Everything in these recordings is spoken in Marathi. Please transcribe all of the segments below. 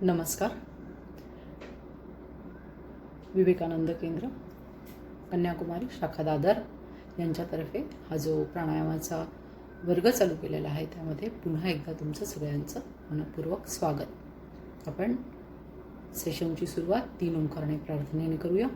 नमस्कार. विवेकानंद केंद्र कन्याकुमारी शाखा दादर यांच्यातर्फे हा जो प्राणायामाचा वर्ग चालू केलेला आहे त्यामध्ये पुन्हा एकदा तुमचं सगळ्यांचं मनपूर्वक स्वागत. आपण सेशनची सुरुवात 3 ओंकारने प्रार्थनेने करूया.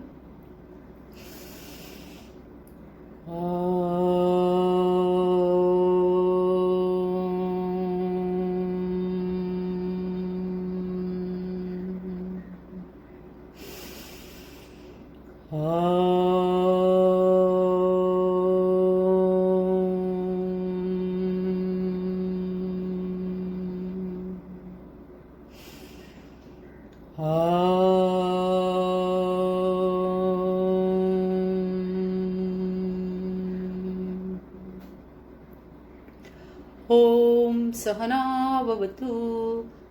ओम सहनाववतु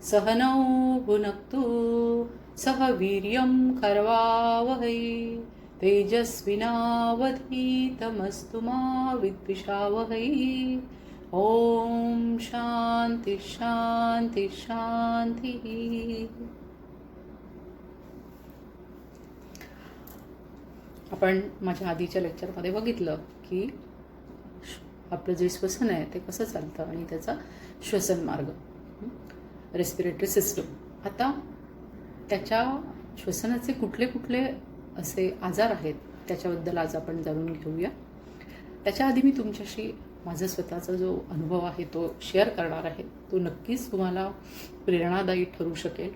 सहनौ भुनक्तु सह वीर्यं करवावहै तेजस्विनावधीतमस्तु मा विद्विषावहै. ओम शांती शांती शांती. आपण माझ्या आधीच्या लेक्चरमध्ये बघितलं की आपलं जे श्वसन आहे ते कसं चालतं आणि त्याचा श्वसन मार्ग, रेस्पिरेटरी सिस्टम. आता त्याच्या श्वसनाचे कुठले कुठले असे आजार आहेत त्याच्याबद्दल आज आपण जाणून घेऊया. त्याच्या आधी मी तुमच्याशी माझा स्वतःचा जो अनुभव आहे तो शेअर करणार आहे. तो नक्कीच तुम्हाला प्रेरणादायी ठरू शकेल.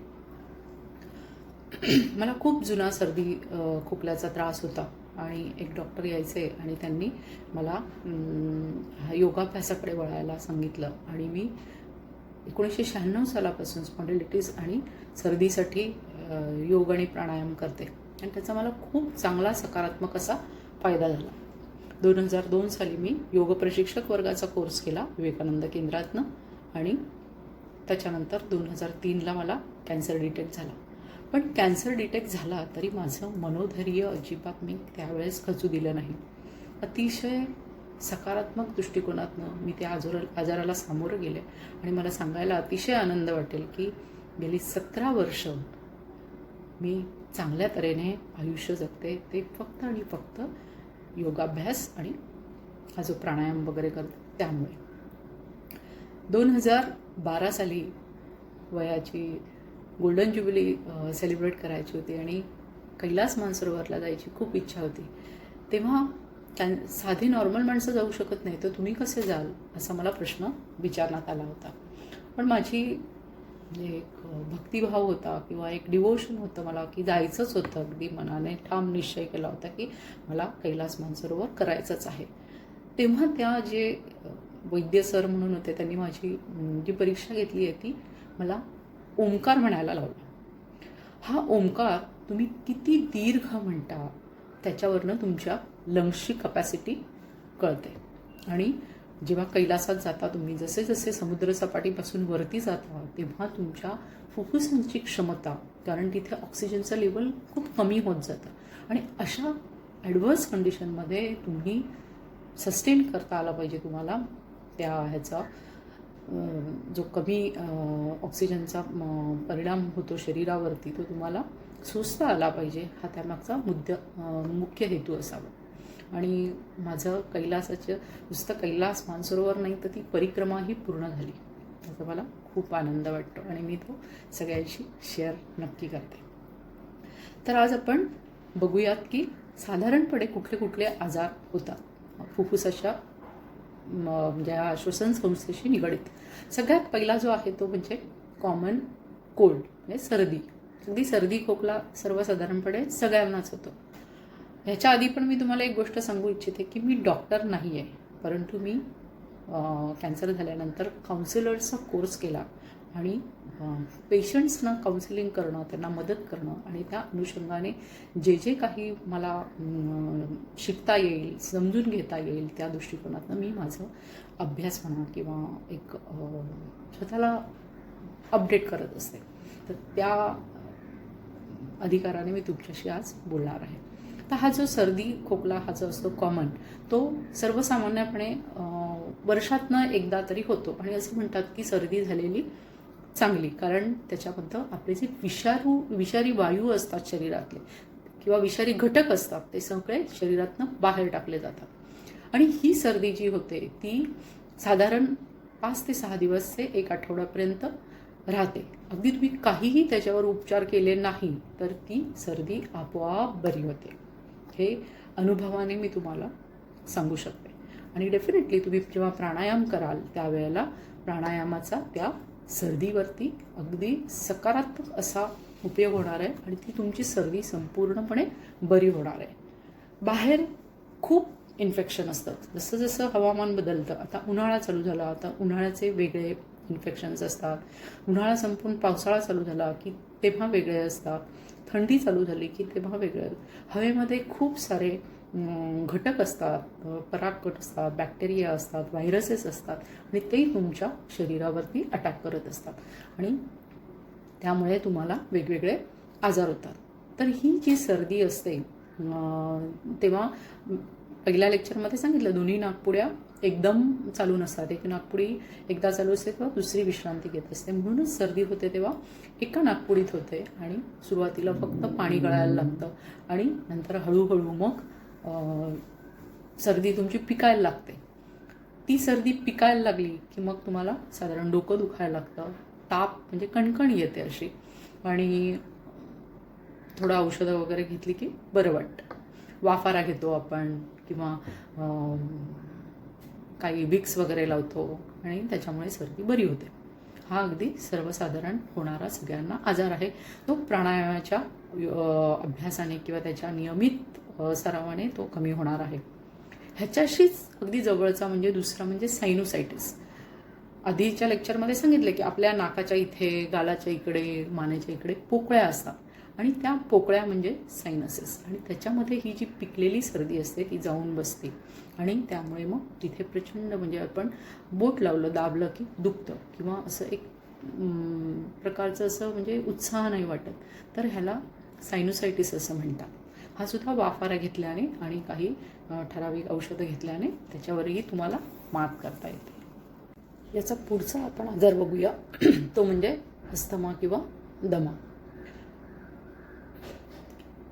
मला खूप जुना सर्दी खोकल्याचा त्रास होता आणि एक डॉक्टर यायचे आणि त्यांनी मला योगाभ्यासाकडे वळायला सांगितलं आणि मी 1996 सालापासून स्पॉन्डिलिटिस आणि सर्दीसाठी योग आणि प्राणायाम करते आणि त्याचा मला खूप चांगला सकारात्मक असा फायदा झाला. 2002 साली मी योग प्रशिक्षक वर्गाचा कोर्स केला विवेकानंद केंद्रातनं आणि त्याच्यानंतर 2003ला मला कॅन्सर डिटेक्ट झाला. पण कॅन्सर डिटेक्ट झाला तरी माझं मनोधैर्य अजिबात मी त्यावेळेस खचू दिलं नाही. अतिशय सकारात्मक दृष्टिकोनातनं मी त्या आजाराला सामोरं गेले आणि मला सांगायला अतिशय आनंद वाटेल की गेली 17 वर्ष मी चांगल्या तऱ्हेने आयुष्य जगते. ते फक्त आणि फक्त योगाभ्यास आणि हा जो प्राणायाम वगैरे करते त्यामुळे. 2012 साली वयाची गोल्डन ज्युबिली सेलिब्रेट करायची होती आणि कैलास मानसरोवरला जायची खूप इच्छा होती. तेव्हा साधी नॉर्मल माणसं जाऊ शकत नाही तर तुम्ही कसे जाल असा मला प्रश्न विचारण्यात आला होता. पण माझी एक भक्तिभाव होता किंवा एक डिवोशन होतं मला की जायचंच होतं. अगदी मनाने ठाम निश्चय केला होता की मला कैलास मानसरोवर करायचंच आहे. तेव्हा त्या जे वैद्य सर म्हणून होते त्यांनी माझी जी परीक्षा घेतली आहे ती मला ओंकार म्हणायला लावला. हा ओंकार तुम्ही किती दीर्घ म्हणता त्याच्यावरनं तुमच्या लंग्सची कपॅसिटी कळते. आणि जेव्हा कैलासात जाता तुम्ही जसे जसे समुद्रसपाटीपासून वरती जाता तेव्हा तुमच्या फुफ्फुसांची क्षमता, कारण तिथे ऑक्सिजनचं लेवल खूप कमी होत जातं आणि अशा ॲडव्हर्स कंडिशनमध्ये तुम्ही सस्टेन करता आला पाहिजे तुम्हाला त्या ह्याचा जो कमी ऑक्सिजनचा परिणाम होतो शरीरावरती तो तुम्हाला सोसता आला पाहिजे. हा त्यामागचा मुख्य हेतू असावा. आणि माझं कैलासाचं नुसतं कैलास मानसरोवर नाही तर ती परिक्रमाही पूर्ण झाली. त्याचा मला खूप आनंद वाटतो आणि मी तो सगळ्यांशी शेअर नक्की करते. तर आज आपण बघूयात की साधारणपणे कुठले कुठले आजार होतात फुफ्फुसाच्या ज्या श्वसन संस्थेशी निगडित. सगळ्यात पहिला जो आहे तो म्हणजे कॉमन कोल्ड म्हणजे सर्दी. अगदी सर्दी खोकला सर्वसाधारणपणे सगळ्यांनाच होतो. ह्याच्या आधी पण मी तुम्हाला एक गोष्ट सांगू इच्छिते की मी डॉक्टर नाही आहे, परंतु मी कॅन्सर झाल्यानंतर काउन्सिलर्सचा कोर्स केला आणि पेशंट्सना काउन्सिलिंग करणं, त्यांना मदत करणं आणि त्या अनुषंगाने जे जे काही मला शिकता येईल, समजून घेता येईल त्या दृष्टिकोनातनं मी माझं अभ्यास म्हणा किंवा एक स्वतःला अपडेट करत असते. तर त्या अधिकाराने मी तुमच्याशी आज बोलणार आहे. तर हा जो सर्दी खोकला हा जो असतो कॉमन, तो सर्वसामान्यपणे वर्षातनं एकदा तरी होतो आणि असं म्हणतात की सर्दी झालेली चांगली, कारण त्याच्यामध्ये आपले जे विषारी वायू असतात शरीरातले किंवा विषारी घटक असतात ते सगळे शरीरातनं बाहेर टाकले जातात. आणि ही सर्दी जी होते ती साधारण 5 ते 6 दिवस ते 1 आठवड्यापर्यंत राहते. अगदी तुम्ही काहीही त्याच्यावर उपचार केले नाही तर ती सर्दी आपोआप बरी होते. हे अनुभवाने मी तुम्हाला सांगू शकते. आणि डेफिनेटली तुम्ही जेव्हा प्राणायाम कराल त्यावेळेला प्राणायामाचा त्या सर्दीवरती अगदी सकारात्मक असा उपयोग होणार आहे आणि ती तुमची सर्दी संपूर्णपणे बरी होणार आहे. बाहेर खूप इन्फेक्शन असतात. जसं जसं हवामान बदलतं, आता उन्हाळा चालू झाला, आता उन्हाळ्याचे वेगळे इन्फेक्शन्स असतात. उन्हाळा संपून पावसाळा चालू झाला की तेव्हा वेगळे असतात. थंडी चालू झाली की तेव्हा वेगळे. हवेमध्ये खूप सारे घटक असतात, परागकण असतात, बॅक्टेरिया असतात, व्हायरसेस असतात आणि ते तुमच्या शरीरावरती अटॅक करत असतात आणि त्यामुळे तुम्हाला वेगवेगळे आजार होतात. तर ही जी सर्दी असते तेव्हा पहिल्या लेक्चरमध्ये सांगितलं दोन्ही नाकपुड्या एकदम चालू नसतात. एक नाकपुडी एकदा चालू असते तेव्हा दुसरी विश्रांती घेत असते. म्हणूनच सर्दी होते तेव्हा एका नाकपुडीत होते आणि सुरुवातीला फक्त पाणी गळायला लागतं आणि नंतर हळूहळू मग सर्दी तुमची पिकायला लागते. ती सर्दी पिकायला लागली की मग तुम्हाला साधारण डोकं दुखायला लागतं, ताप म्हणजे कणकण येते अशी आणि थोडं औषधं वगैरे घेतली की बरं वाटतं. वाफारा घेतो आपण किंवा काही विक्स वगैरे लावतो आणि त्याच्यामुळे सर्दी बरी होते. हा अगदी सर्वसाधारण होणारा सगळ्यांना आजार आहे. तो प्राणायामाच्या अभ्यासाने किंवा त्याच्या नियमित सरावाने तो कमी होणार आहे. ह्याच्याशीच अगदी जवळचा म्हणजे दुसरा म्हणजे सायनोसायटिस. आधीच्या लेक्चरमध्ये सांगितलं की आपल्या नाकाच्या इथे, गालाच्या इकडे, मानेच्या इकडे पोकळ्या असतात आणि त्या पोकळ्या म्हणजे सायनसेस आणि त्याच्यामध्ये ही जी पिकलेली सर्दी असते ती जाऊन बसते आणि त्यामुळे मग तिथे प्रचंड म्हणजे आपण बोट लावलं, दाबलं की दुखतं किंवा असं एक प्रकारचं असं म्हणजे उत्साह नाही वाटत. तर ह्याला सायनोसायटिस असं म्हणतात. हा सुद्धा वाफारा घेतल्याने आणि काही ठराविक औषधं घेतल्याने त्याच्यावरही तुम्हाला मात करता येते. याचा पुढचा आपण आजार बघूया तो म्हणजे अस्थमा किंवा दमा.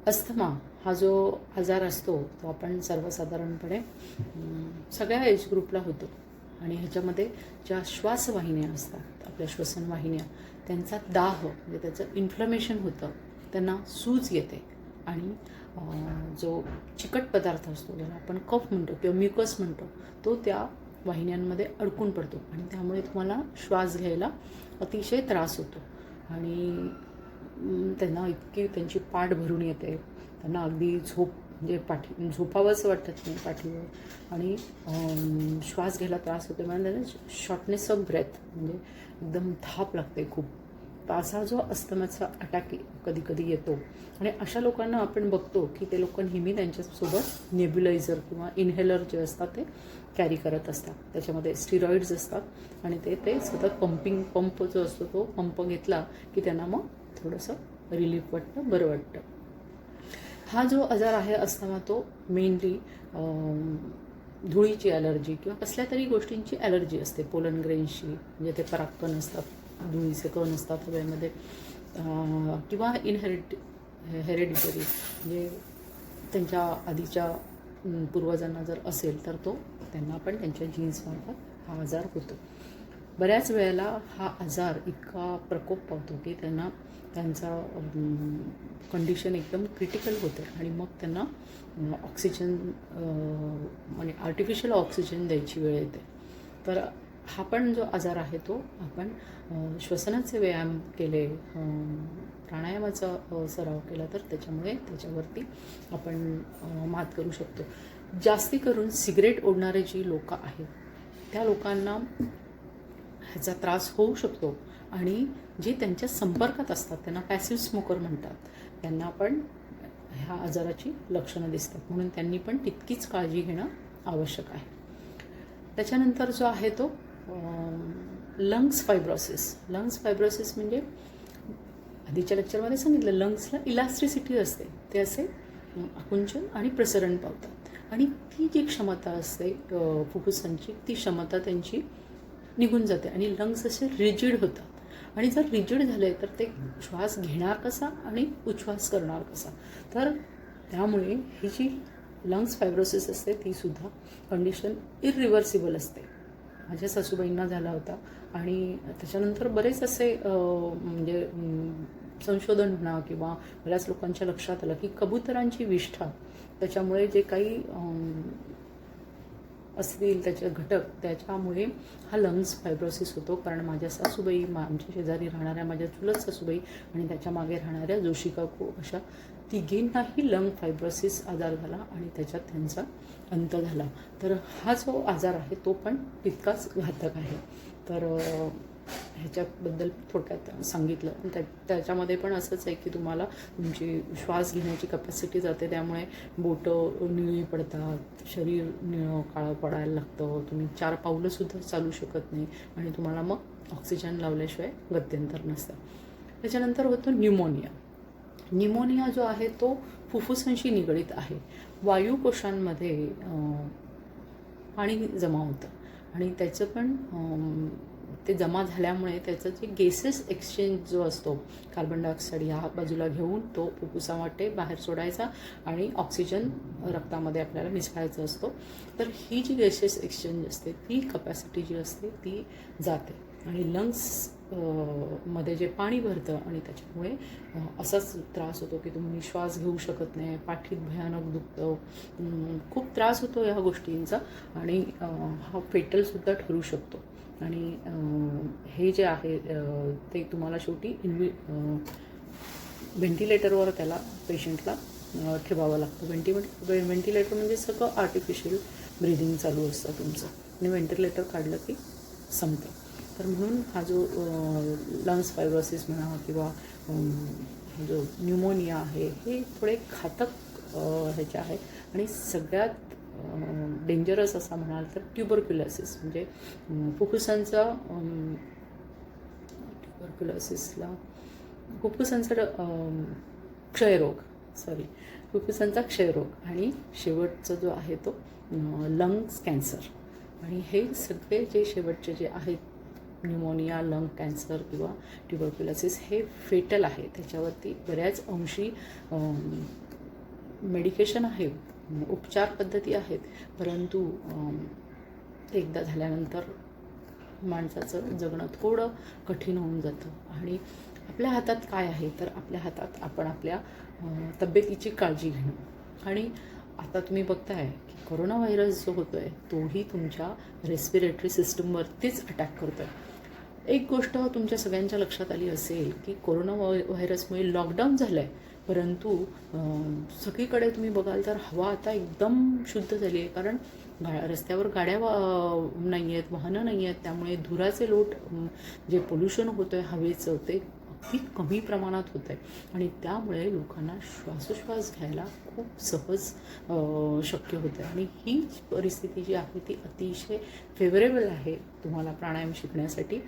अस्थमा हा जो आजार असतो तो आपण सर्वसाधारणपणे सगळ्या एज ग्रुपला होतो आणि ह्याच्यामध्ये ज्या श्वासवाहिन्या असतात, आपल्या श्वसनवाहिन्या, त्यांचा दाह म्हणजे त्याचं इन्फ्लमेशन होतं, त्यांना सूज येते आणि जो चिकट पदार्थ असतो ज्याला आपण कफ म्हणतो किंवा म्युकस म्हणतो तो त्या वाहिन्यांमध्ये अडकून पडतो आणि त्यामुळे तुम्हाला श्वास घ्यायला अतिशय त्रास होतो आणि त्यांना इतकी त्यांची पाठ भरून येते, त्यांना अगदी म्हणजे झोपावंसं वाटत नाही पाठीवर आणि श्वास घ्यायला त्रास होतो. म्हणजे त्यांना शॉर्टनेस ऑफ ब्रेथ म्हणजे एकदम धाप लागते खूप. असा जो अस्थमाचा अटॅक कधी कधी येतो आणि अशा लोकांना आपण बघतो की ते लोक नेहमी त्यांच्यासोबत नेब्युलायझर किंवा इन्हेलर जे असतात ते कॅरी करत असतात. त्याच्यामध्ये स्टिरॉइड्स असतात आणि ते सतत पंप जो असतो तो पंप घेतला की त्यांना मग थोडंसं रिलीफ वाटतं, बरं वाटतं. हा जो आजार आहे अस्थमा तो मेनली धुळीची ॲलर्जी किंवा कसल्या तरी गोष्टींची ॲलर्जी असते. पोलन ग्रेन्सची म्हणजे ते परागकण असतात, धुळीचे कण असतात हवेमध्ये किंवा हेरेडिटरी म्हणजे त्यांच्या आधीच्या पूर्वजांना जर असेल तर तो त्यांना पण त्यांच्या जीन्समार्फत हा आजार होतो. बऱ्याच वेळेला हा आजार इतका प्रकोप पावतो की त्यांचा कंडिशन एकदम क्रिटिकल होते आणि मग त्यांना ऑक्सिजन म्हणजे आर्टिफिशियल ऑक्सिजन द्यायची वेळ येते. तर हा पण जो आजार आहे तो आपण श्वसनाचे व्यायाम केले, प्राणायामाचा सराव केला तर त्याच्यावरती आपण मात करू शकतो. जास्ती करून सिगरेट ओढणारे जी लोक आहेत त्या लोकांना ह्याचा त्रास होऊ शकतो आणि जे त्यांच्या संपर्कात असतात त्यांना पॅसिव्ह स्मोकर म्हणतात, त्यांना पण ह्या आजाराची लक्षणं दिसतात. म्हणून त्यांनी पण तितकीच काळजी घेणं आवश्यक आहे. त्याच्यानंतर जो आहे तो लंग्स फायब्रोसिस म्हणजे आधीच्या लेक्चरमध्ये सांगितलं लंग्सला इलास्टिसिटी असते, ते असे आकुंचन आणि प्रसरण पावतात आणि ती जी क्षमता असते फुफ्फुसांची ती क्षमता त्यांची निघून जाते आणि लंग्स असे रिजिड होतात आणि जर रिजिड झाले तर ते श्वास घेणार कसा आणि उच्छ्वास करणार कसा. तर त्यामुळे ही जी लंग्स फायब्रोसिस असते ती सुद्धा कंडिशन इरिव्हर्सिबल असते. माझ्या सासूबाईंना झाला होता आणि त्याच्यानंतर बरेच असे म्हणजे संशोधन म्हणा किंवा बऱ्याच लोकांच्या लक्षात आलं की कबुतरांची विष्ठा त्याच्यामुळे जे काही असतील त्याचे घटक त्याच्यामुळे हा लंग्स फायब्रोसिस होतो. कारण माझ्या सासूबाई आमच्या शेजारी राहणाऱ्या माझ्या चुलत सासूबाई आणि त्याच्या मागे राहणाऱ्या जोशी काकू अशा तिघींनाही लंग फायब्रोसिस आजार झाला आणि त्याच्यात त्यांचा अंत झाला. तर हा जो आजार आहे तो पण तितकाच घातक आहे. तर ह्याच्याबद्दल थोडक्यात सांगितलं. त्याच्यामध्ये पण असंच आहे की तुम्हाला तुमची श्वास घेण्याची कपॅसिटी जाते, त्यामुळे बोटं निळी पडतात, शरीर निळं काळं पडायला लागतं, तुम्ही 4 पावलंसुद्धा चालू शकत नाही आणि तुम्हाला मग ऑक्सिजन लावल्याशिवाय गत्यंतर नसतं. त्याच्यानंतर होतो न्यूमोनिया. न्यूमोनिया जो आहे तो फुफ्फुसांशी निगडीत आहे. वायुकोशांमध्ये पाणी जमा होतं आणि त्याचं पण ते जमा झाल्यामुळे त्याचं जे गेसेस एक्सचेंज जो असतो, कार्बन डायऑक्साईड ह्या बाजूला घेऊन तो फुफ्फुसावाटे बाहेर सोडायचा आणि ऑक्सिजन रक्तामध्ये आपल्याला मिसळायचा असतो. तर ही जी गेसेस एक्सचेंज असते ती कपॅसिटी जी असते ती जाते आणि लंग्स मध्ये जे पाणी भरतं आणि त्याच्यामुळे असाच त्रास होतो की तुम्ही श्वास घेऊ शकत नाही, पाठीत भयानक दुखतं, खूप त्रास होतो ह्या गोष्टींचा आणि हा फेटलसुद्धा ठरू शकतो. आणि हे जे आहे ते तुम्हाला शेवटी व्हेंटिलेटरवर त्याला पेशंटला ठेवावं लागतं. व्हेंटिलेटर म्हणजे सगळं आर्टिफिशियल ब्रिदिंग चालू असतं तुमचं आणि व्हेंटिलेटर काढलं की संपतं. तर म्हणून हा जो लंग्स फायब्रोसिस म्हणा किंवा जो न्यूमोनिया आहे हे थोडे घातक ह्याचे आहे. आणि सगळ्यात डेंजरस असा म्हणाल तर ट्युबरक्युलोसिस म्हणजे फुफ्फुसांचा फुफ्फुसांचा क्षयरोग आणि शेवटचा जो आहे तो लंग्स कॅन्सर. आणि हे सगळे जे शेवटचे जे आहेत न्यूमोनिया, लंग कॅन्सर किंवा ट्युबरक्युलोसिस हे फेटल आहे. त्याच्यावरती बऱ्याच अंशी मेडिकेशन आहे, उपचार पद्धती आहेत, परंतु एकदा झाल्यानंतर माणसाचं जगणं थोडं कठीण होऊन जातं. आणि आपल्या हातात काय आहे तर आपल्या हातात आपण आपल्या तब्येतीची काळजी घेणं. आणि आता तुम्ही बघताय की कोरोना व्हायरस जो होतो आहे तोही तुमच्या रेस्पिरेटरी सिस्टमवरतीच अटॅक करतो आहे. एक गोष्ट तुमच्या सगळ्यांच्या लक्षात आली असेल की कोरोना व्हायरसमुळे लॉकडाऊन झालं आहे, परंतु सगळीकडे तुम्ही बघाल तर हवा आता एकदम शुद्ध झाली आहे. कारण रस्त्यावर गाड्या नाही आहेत, वाहनं नाही आहेत, त्यामुळे धुराचे लोट जे पोल्युशन होतं आहे हवेचं ते अगदी कमी प्रमाणात होतं आहे आणि त्यामुळे लोकांना श्वासोश्वास घ्यायला खूप सहज शक्य होतं आहे. आणि ही परिस्थिती जी आहे ती अतिशय फेवरेबल आहे तुम्हाला प्राणायाम शिकण्यासाठी.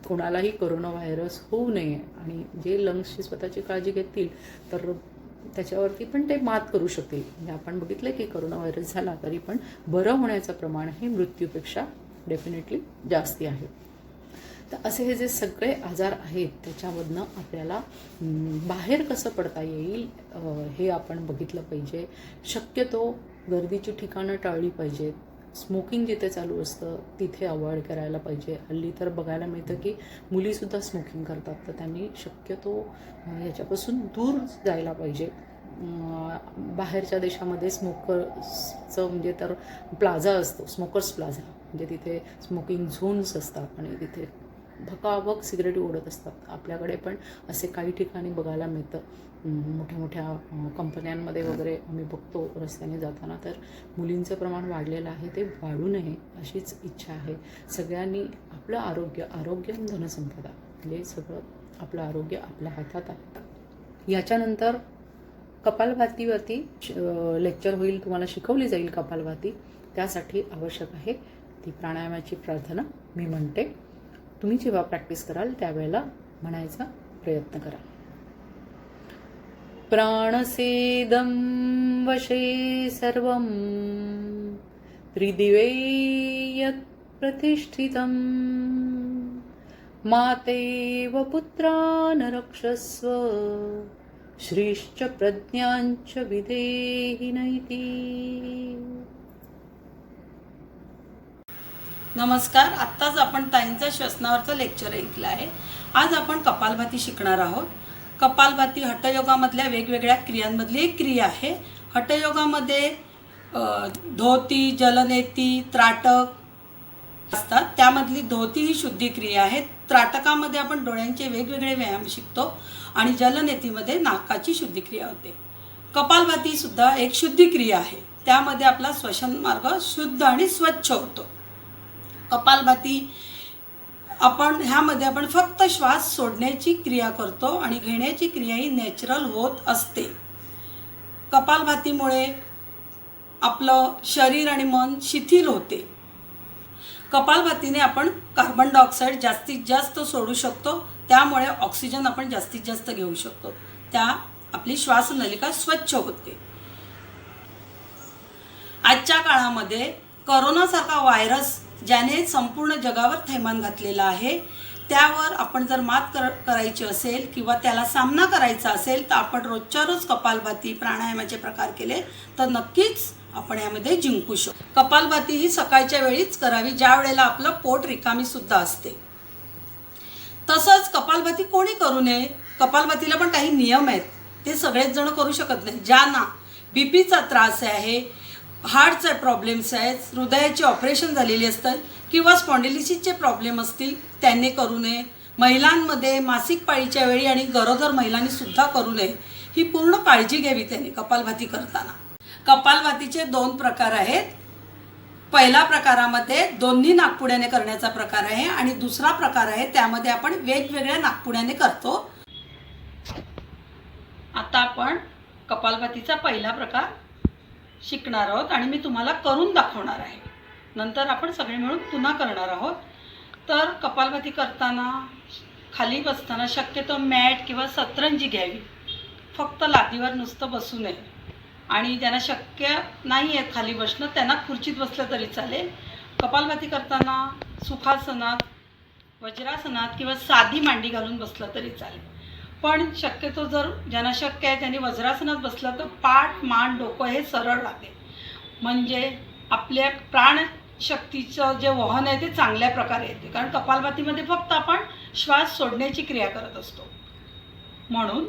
कोणालाही कोरोना व्हायरस होऊ नये आणि जे लंग्सची स्वतःची काळजी घेतील तर त्याच्यावरती पण ते मात करू शकतील. म्हणजे आपण बघितलं की कोरोना व्हायरस झाला तरी पण बरं होण्याचं प्रमाण हे मृत्यूपेक्षा डेफिनेटली जास्ती आहे. तर असे हे जे सगळे आजार आहेत त्याच्यामधनं आपल्याला बाहेर कसं पडता येईल हे आपण बघितलं पाहिजे. शक्यतो गर्दीची ठिकाणं टाळली पाहिजेत. स्मोकिंग जिथे चालू असतं तिथे अवॉइड करायला पाहिजे. हल्ली तर बघायला मिळतं की मुलीसुद्धा स्मोकिंग करतात, तर त्यांनी शक्यतो याच्यापासून दूर जायला पाहिजे. बाहेरच्या देशामध्ये स्मोकर्सचं म्हणजे तर प्लाझा असतो, स्मोकर्स प्लाझा, म्हणजे तिथे स्मोकिंग झोन्स असतात आणि तिथे भकाभक सिगरेटी ओढत असतात. आपल्याकडे पण असे काही ठिकाणी बघायला मिळतं. मोठ्या मोठ्या कंपन्यांमध्ये वगैरे आम्ही बघतो रस्त्याने जाताना. तर मुलींचं प्रमाण वाढलेलं आहे, ते वाढू नये अशीच इच्छा आहे. सगळ्यांनी आपलं आरोग्य धनसंपदा, म्हणजे सगळं आपलं आरोग्य आपल्या हातात आहे. याच्यानंतर कपालभातीवरती लेक्चर होईल, तुम्हाला शिकवली जाईल कपालभाती. त्यासाठी आवश्यक आहे ती प्राणायामाची प्रार्थना मी म्हणते. तुम्ही जेव्हा प्रॅक्टिस कराल त्यावेळेला म्हणायचा प्रयत्न करा. प्राणसेदं वशे सर्वं त्रिदिवे यत् प्रतिष्ठितं मातेव पुत्रान् रक्षस्व श्रीश्च प्रज्ञाञ्च विधेहि नैति। नमस्कार, आत्ताच आपण ताईंचा श्वसनावरचं लेक्चर ऐकलं आहे। आज आपण कपालभाती शिकणार आहोत। कपालभाती हठयोगामधल्या वेगवेगळ्या क्रियांमधली एक क्रिया आहे। हठयोगामध्ये धोती, जलनेती, त्राटक असतात। त्यामधली धोती ही शुद्धी क्रिया आहे। त्राटकामध्ये आपण डोळ्यांचे वेगवेगळे व्यायाम शिकतो आणि जलनेतीमध्ये नाकाची शुद्धी क्रिया होते। कपालभाती सुद्धा एक शुद्धी क्रिया आहे। त्यामध्ये आपला श्वसन मार्ग शुद्ध आणि स्वच्छ होतो। कपालभाती ह्यामध्ये आपण फक्त श्वास सोडण्याची क्रिया करतो आणि घेण्याची क्रिया ही नॅचरल होत असते। कपालभातीमुळे आपलं शरीर आणि मन शिथिल होते। कपालभातीने आपण कार्बन डायऑक्साईड जास्तीत जास्त सोडू शकतो, त्यामुळे ऑक्सिजन आपण जास्तीत जास्त घेऊ शकतो। आपली श्वासनलिका स्वच्छ होते। आजच्या काळामध्ये कोरोनासारखा व्हायरस ज्याने संपूर्ण जगावर थैमान घातलेला आहे, त्यावर आपण जर मात करायची असेल किंवा त्याला सामना करायचा असेल तर आपण रोजच्या रोज कपालभाती प्राणायामाचे प्रकार केले तर नक्कीच आपण यामध्ये जिंकू शकतो। कपालभाती ही सकाळच्या वेळीच करावी, ज्या वेळेला आपलं पोट रिकामी सुद्धा असते। तसंच कपालभाती कोणी करू नये, कपालभातीला पण काही नियम आहेत, ते सगळेच जण करू शकत नाही। ज्यांना बीपीचा त्रास आहे, हार्टचे प्रॉब्लेम्स आहेत, हृदयाचे ऑपरेशन झालेली असतात किंवा स्पॉन्डिलिसिसचे प्रॉब्लेम असतील त्यांनी करू नये। महिलांमध्ये मासिक पाळीच्या वेळी आणि गरोदर महिलांनी सुद्धा करू नये, ही पूर्ण काळजी घ्यावी त्यांनी कपालभाती करताना। कपालभातीचे 2 प्रकार आहेत। पहिला प्रकारामध्ये दोन्ही नाकपुड्याने करण्याचा प्रकार आहे आणि दुसरा प्रकार आहे त्यामध्ये आपण वेगवेगळ्या नाकपुड्याने करतो। आता आपण कपालभातीचा पहिला प्रकार शिकणार आहोत आणि मी तुम्हाला करून दाखवणार आहे। नंतर आपण सगळे मिळून पुन्हा करणार आहोत। तर कपालभाती करताना खाली बसताना शक्यतो मॅट किंवा सतरंजी घ्यावी, फक्त लादीवर नुसतं बसू नये। आणि ज्यांना शक्य नाही आहे खाली बसणं त्यांना खुर्चीत बसलं तरी चालेल। कपालभाती करताना सुखासनात, वज्रासनात किंवा साधी मांडी घालून बसलं तरी चालेल। पण शक्यतो जर ज्यांना शक्य आहे त्यांनी वज्रासनात बसलं तर पाठ, मान, डोकं हे सरळ राहते, म्हणजे आपल्या प्राणशक्तीचं जे वहन आहे ते चांगल्या प्रकारे येते। कारण कपालभातीमध्ये फक्त आपण श्वास सोडण्याची क्रिया करत असतो म्हणून।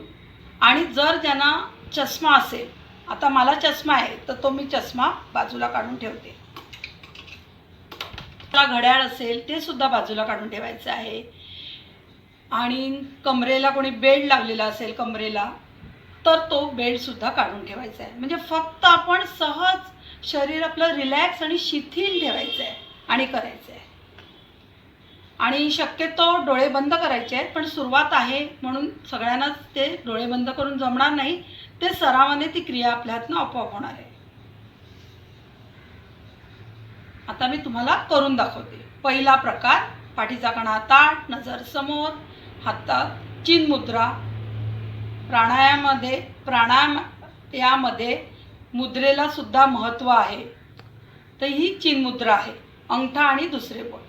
आणि जर ज्यांना चष्मा असेल, आता मला चष्मा आहे तर तो मी चष्मा बाजूला काढून ठेवते। घड्याळ असेल ते सुद्धा बाजूला काढून ठेवायचं आहे। आणि कमरेला कोणी बेल्ट लावलेला असेल कमरेला तर तो बेल्ट सुद्धा काढून ठेवायचा आहे। म्हणजे फक्त आपण सहज शरीर आपलं रिलॅक्स आणि शिथिल ठेवायचं आहे आणि करायचं आहे। आणि शक्यतो डोळे बंद करायचे आहेत, पण सुरुवात आहे म्हणून सगळ्यांनाच ते डोळे बंद करून जमणार नाही, ते सरावाने ती क्रिया आपल्या हातनं आपोआप होणार आहे। आता मी तुम्हाला करून दाखवते। पहिला प्रकार, पाठीचा कणा ताठ, नजर समोर, हातात चिन मुद्रा। प्राणायामामध्ये मुद्रेला सुद्धा महत्त्व आहे, तर ही चिन मुद्रा आहे, अंगठा आणि दुसरे बोट।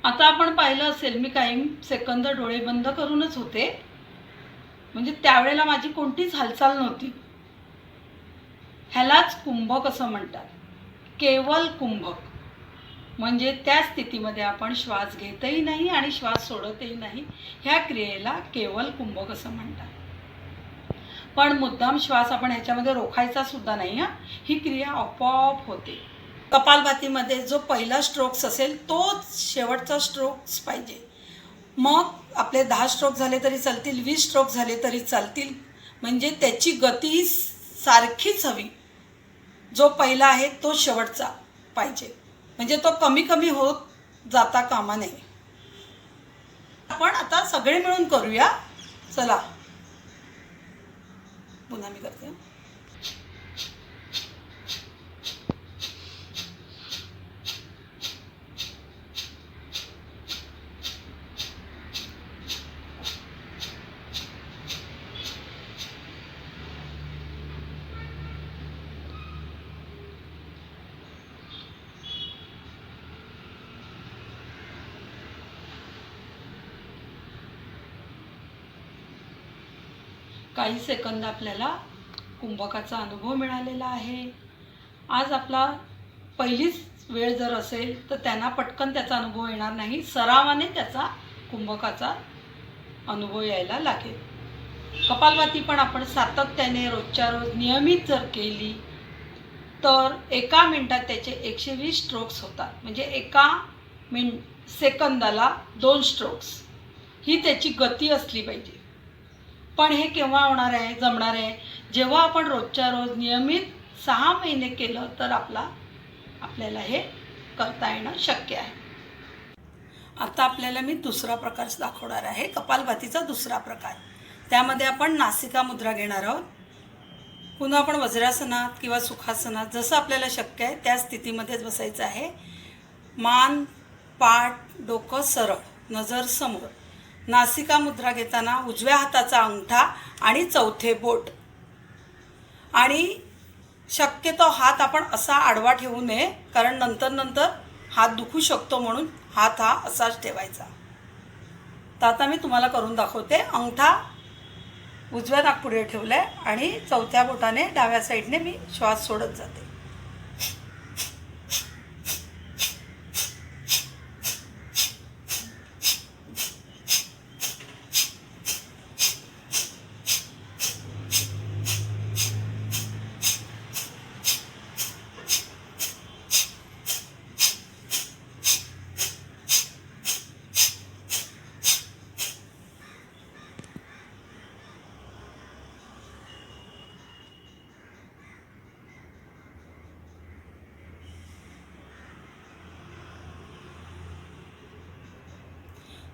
आता आपण पाहिलं असेल मी काही सेकंद डोळे बंद करूनच होते, म्हणजे त्यावेळेला माझी कोणतीच हालचाल नव्हती। ह्यालाच कुंभक असं म्हणतात, केवल कुंभक। म्हणजे त्या स्थितीमध्ये आपण श्वास घेतही नाही आणि श्वास सोडतही नाही, ह्या क्रियेला केवल कुंभक असं म्हणतात। पण मुद्दाम श्वास आपण ह्याच्यामध्ये रोखायचा सुद्धा नाही, ही क्रिया आपोआप होते। कपालभातीमध्ये जो पहिला स्ट्रोक्स असेल तोच शेवटचा स्ट्रोक्स पाहिजे। मग आपले 10 स्ट्रोक झाले तरी चालतील, 20 स्ट्रोक झाले तरी चालतील, म्हणजे त्याची गती सारखीच हवी. जो पहिला आहे तो शेवटचा पाहिजे, म्हणजे तो कमी कमी होत जाता कामा नये. आपण आता सगळे मिळून करूया. चला पुन्हा मी करते. काही सेकंद आपल्याला कुंभकाचा अनुभव मिळालेला आहे. आज आपला पहिलीच वेळ जर असेल तर त्यांना पटकन त्याचा अनुभव येणार नाही. सरावाने त्याचा कुंभकाचा अनुभव यायला लागेल. कपालभाती पण आपण सातत्याने रोजच्या रोज नियमित जर केली तर एका मिनिटात त्याचे 120 स्ट्रोक्स होतात. म्हणजे एका सेकंदाला 2 स्ट्रोक्स ही त्याची गती असली पाहिजे. पण हे केव्हा होणार आहे, जमणार आहे, जेव्हा आपण रोजच्या रोज नियमित 6 महिने केलं तर आपल्याला हे करता येणं शक्य आहे. आता आपल्याला मी दुसरा प्रकार दाखवणार आहे, कपालभातीचा दुसरा प्रकार. त्यामध्ये आपण नासिका मुद्रा घेणार आहोत. पुन्हा आपण वज्रासनात किंवा सुखासनात जसं आपल्याला शक्य आहे त्या स्थितीमध्येच बसायचं आहे. मान, पाठ, डोकं सरळ, नजर समोर. नासिका मुद्रा घेताना उजव्या हाताचा अंगठा आणि चौथे बोट, आणि शक्यतो हात आपण असा आडवा ठेवू नये, कारण नंतर हात दुखू शकतो, म्हणून हात हा असाच ठेवायचा. तर आता मी तुम्हाला करून दाखवते. अंगठा उजव्या नाकपुडीवर ठेवलाय आणि चौथ्या बोटाने डाव्या साईडने मी श्वास सोडत जाते.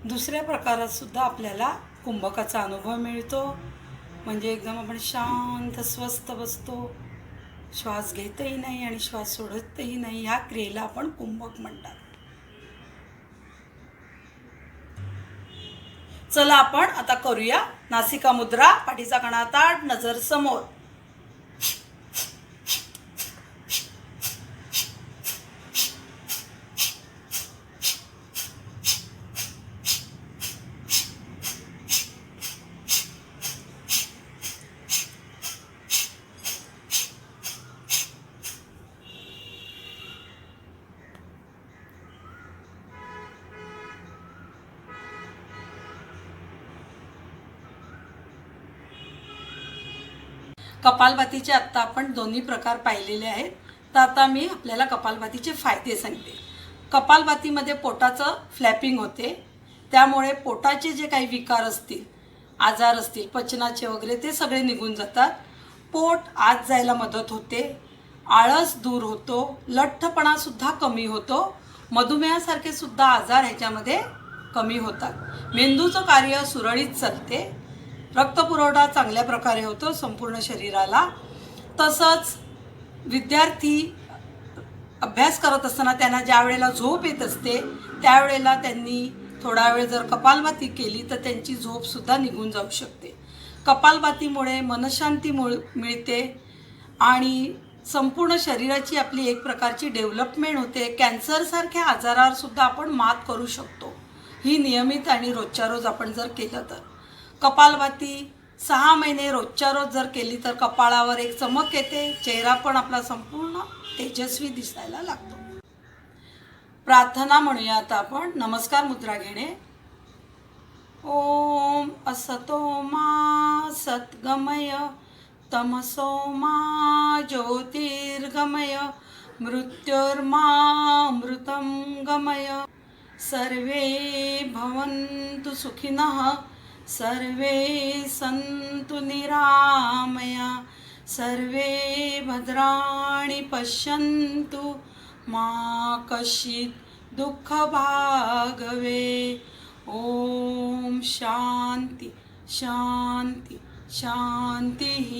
दुसऱ्या प्रकारात सुद्धा आपल्याला कुंभकाचा अनुभव मिळतो. म्हणजे एकदम आपण शांत स्वस्थ बसतो, श्वास घेतही नाही आणि श्वास सोडतही नाही. ह्या क्रियेला आपण कुंभक म्हणतात. चला आपण आता करूया नासिका मुद्रा. पाठीचा कणा ताठ, नजर समोर. कपालभातीचे आत्ता आपण दोन्ही प्रकार पाहिलेले आहेत. तर आता मी आपल्याला कपालभातीचे फायदे सांगते. कपालभातीमध्ये पोटाचं फ्लॅपिंग होते, त्यामुळे पोटाचे जे काही विकार असतील, आजार असतील पचनाचे वगैरे, ते सगळे निघून जातात. पोट आत जायला मदत होते, आळस दूर होतो, लठ्ठपणासुद्धा कमी होतो, मधुमेहासारखे सुद्धा आजार ह्याच्यामध्ये कमी होतात. मेंदूचं कार्य सुरळीत चालते, रक्तपुरवठा चांगल्या प्रकारे होतो संपूर्ण शरीराला. तसंच विद्यार्थी अभ्यास करत असताना त्यांना ज्या वेळेला झोप येत असते त्यावेळेला त्यांनी थोडा वेळ जर कपालभाती केली तर त्यांची झोपसुद्धा निघून जाऊ शकते. कपालभातीमुळे मनशांती मिळते आणि संपूर्ण शरीराची आपली एक प्रकारची डेव्हलपमेंट होते. कॅन्सरसारख्या आजारावर सुद्धा आपण मात करू शकतो, ही नियमित आणि रोजच्या रोज आपण जर केलं तर. कपालभाती 6 महिने रोजच्या रोज जर केली तर कपाळावर एक चमक येते, चेहरा पण आपला संपूर्ण तेजस्वी दिसायला लागतो. प्रार्थना म्हणूया आता आपण. नमस्कार मुद्रा घेणे. ओम असतो मा सद्गमय, तमसो मा ज्योतिर्गमय, मृत्युर्मा मृतं गमय, सर्वे भवन्तु सुखिनः सर्वे सन्तु निरामया सर्वे भद्राणि पश्यन्तु मा कश्चित् दुःखभाग् ॐ शान्ति शान्ति शान्तिः।